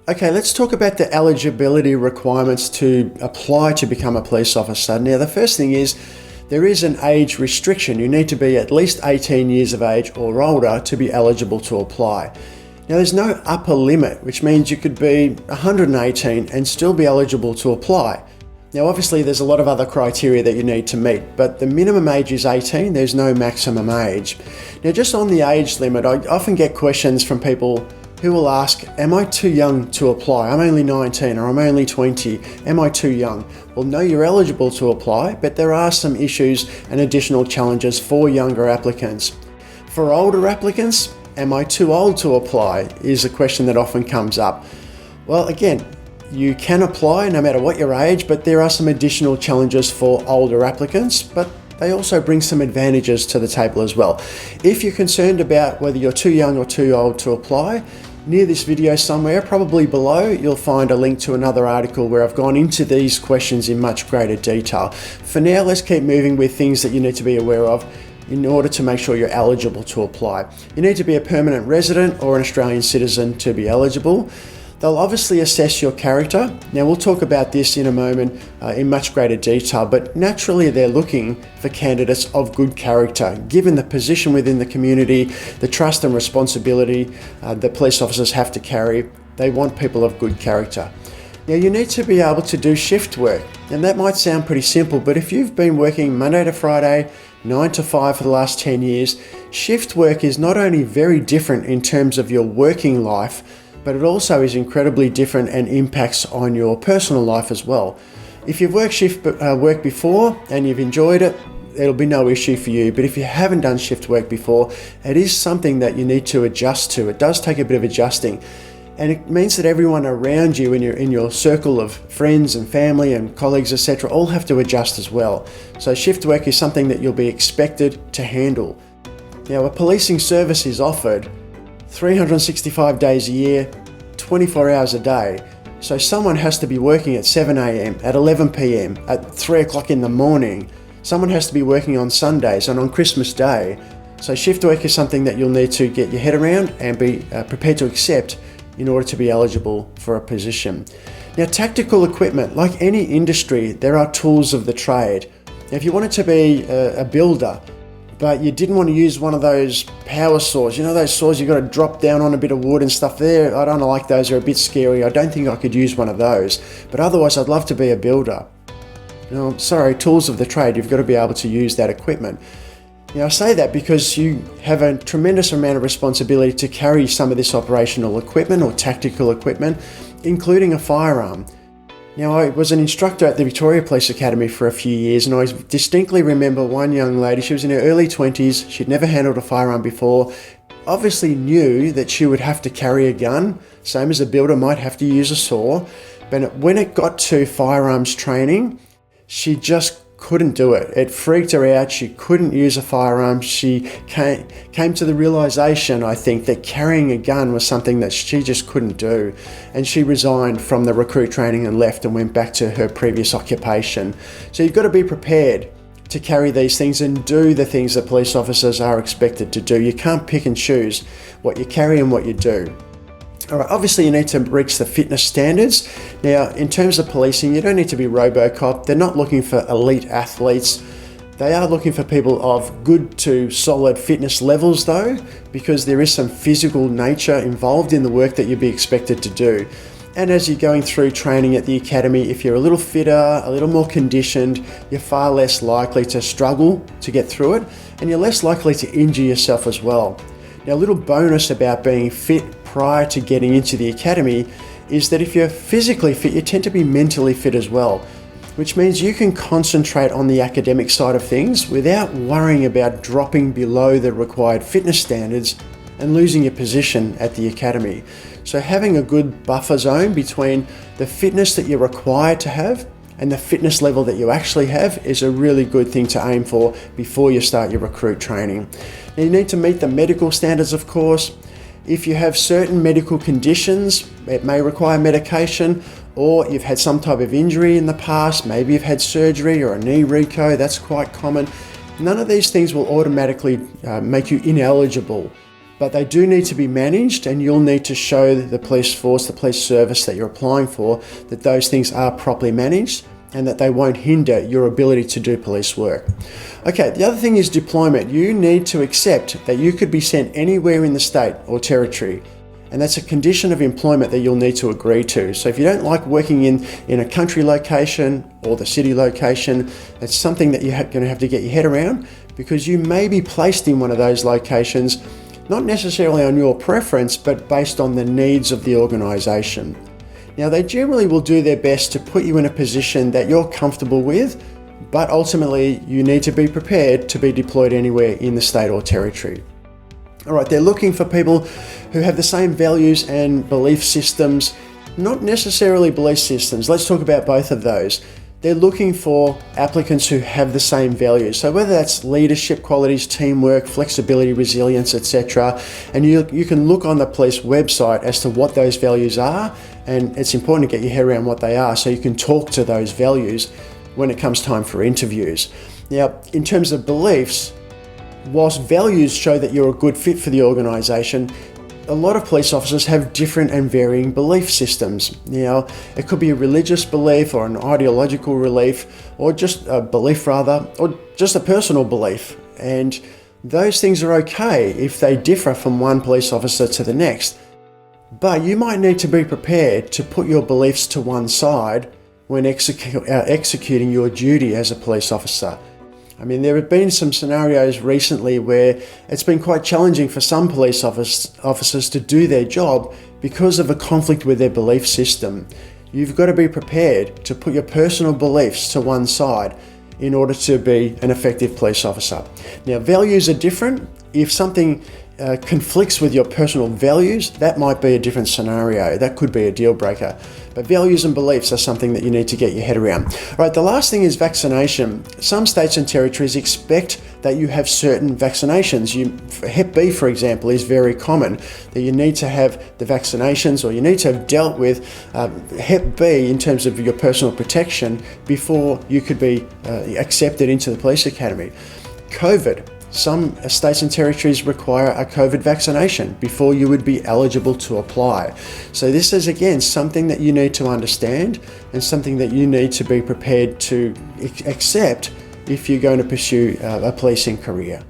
Okay, let's talk about the eligibility requirements to apply to become a police officer. Now, the first thing is there is an age restriction. You need to be at least 18 years of age or older to be eligible to apply. Now, there's no upper limit, which means you could be 118 and still be eligible to apply. Now, obviously, there's a lot of other criteria that you need to meet, but the minimum age is 18, there's no maximum age. Now, just on the age limit, I often get questions from people who will ask, am I too young to apply? I'm only 19 or I'm only 20. Am I too young? Well, no, you're eligible to apply, but there are some issues and additional challenges for younger applicants. For older applicants, am I too old to apply is a question that often comes up. Well, again, you can apply no matter what your age, but there are some additional challenges for older applicants, but they also bring some advantages to the table as well. If you're concerned about whether you're too young or too old to apply, near this video somewhere, probably below, you'll find a link to another article where I've gone into these questions in much greater detail. For now, let's keep moving with things that you need to be aware of in order to make sure you're eligible to apply. You need to be a permanent resident or an Australian citizen to be eligible. They'll obviously assess your character. Now, we'll talk about this in a moment in much greater detail, but naturally they're looking for candidates of good character. Given the position within the community, the trust and responsibility that police officers have to carry, they want people of good character. Now, you need to be able to do shift work, and that might sound pretty simple, but if you've been working Monday to Friday, 9 to 5 for the last 10 years, shift work is not only very different in terms of your working life, but it also is incredibly different and impacts on your personal life as well. If you've worked shift work before and you've enjoyed it, it'll be no issue for you. But if you haven't done shift work before, it is something that you need to adjust to. It does take a bit of adjusting. And it means that everyone around you in your circle of friends and family and colleagues, etc., all have to adjust as well. So shift work is something that you'll be expected to handle. Now, a policing service is offered 365 days a year, 24 hours a day. So someone has to be working at 7 a.m, at 11 p.m, at 3 o'clock in the morning. Someone has to be working on Sundays and on Christmas Day. So shift work is something that you'll need to get your head around and be prepared to accept in order to be eligible for a position. Now, tactical equipment, like any industry, there are tools of the trade. Now, if you wanted to be a builder, but you didn't want to use one of those power saws, you know those saws you've got to drop down on a bit of wood and stuff there, I don't like those, they're a bit scary, I don't think I could use one of those. But otherwise, I'd love to be a builder. Sorry, tools of the trade, you've got to be able to use that equipment. Now, I say that because you have a tremendous amount of responsibility to carry some of this operational equipment or tactical equipment, including a firearm. Now, I was an instructor at the Victoria Police Academy for a few years, and I distinctly remember one young lady, she was in her early 20s, she'd never handled a firearm before, obviously knew that she would have to carry a gun, same as a builder might have to use a saw, but when it got to firearms training, she just couldn't do it. It freaked her out. She couldn't use a firearm. She came to the realization, I think, that carrying a gun was something that she just couldn't do. And she resigned from the recruit training and left and went back to her previous occupation. So you've got to be prepared to carry these things and do the things that police officers are expected to do. You can't pick and choose what you carry and what you do. All right, obviously you need to reach the fitness standards. Now, in terms of policing, you don't need to be RoboCop. They're not looking for elite athletes. They are looking for people of good to solid fitness levels though, because there is some physical nature involved in the work that you'd be expected to do. And as you're going through training at the academy, if you're a little fitter, a little more conditioned, you're far less likely to struggle to get through it, and you're less likely to injure yourself as well. Now, a little bonus about being fit prior to getting into the academy is that if you're physically fit, you tend to be mentally fit as well, which means you can concentrate on the academic side of things without worrying about dropping below the required fitness standards and losing your position at the academy. So having a good buffer zone between the fitness that you're required to have and the fitness level that you actually have is a really good thing to aim for before you start your recruit training. Now, you need to meet the medical standards, of course. If you have certain medical conditions, it may require medication, or you've had some type of injury in the past, maybe you've had surgery or a knee reco, that's quite common. None of these things will automatically make you ineligible but they do need to be managed, and you'll need to show the police force, the police service that you're applying for, that those things are properly managed and that they won't hinder your ability to do police work. Okay, the other thing is deployment. You need to accept that you could be sent anywhere in the state or territory, and that's a condition of employment that you'll need to agree to. So if you don't like working in a country location or the city location, it's something that you're going to have to get your head around, because you may be placed in one of those locations, not necessarily on your preference, but based on the needs of the organisation. Now, they generally will do their best to put you in a position that you're comfortable with, but ultimately you need to be prepared to be deployed anywhere in the state or territory. All right, they're looking for people who have the same values and belief systems, not necessarily belief systems. Let's talk about both of those. They're looking for applicants who have the same values. So whether that's leadership qualities, teamwork, flexibility, resilience, etc. And you can look on the police website as to what those values are, and it's important to get your head around what they are so you can talk to those values when it comes time for interviews. Now, in terms of beliefs, whilst values show that you're a good fit for the organisation, a lot of police officers have different and varying belief systems. Now, it could be a religious belief or an ideological belief, or just a belief rather, or just a personal belief. And those things are okay if they differ from one police officer to the next. But you might need to be prepared to put your beliefs to one side when executing your duty as a police officer. I mean, there have been some scenarios recently where it's been quite challenging for some police officers to do their job because of a conflict with their belief system. You've got to be prepared to put your personal beliefs to one side in order to be an effective police officer. Now, values are different. If something conflicts with your personal values, that might be a different scenario. That could be a deal breaker. But values and beliefs are something that you need to get your head around. All right, the last thing is vaccination. Some states and territories expect that you have certain vaccinations. Hep B, for example, is very common, that you need to have the vaccinations, or you need to have dealt with Hep B in terms of your personal protection before you could be accepted into the police academy. COVID. Some states and territories require a COVID vaccination before you would be eligible to apply. So this is, again, something that you need to understand and something that you need to be prepared to accept if you're going to pursue a policing career.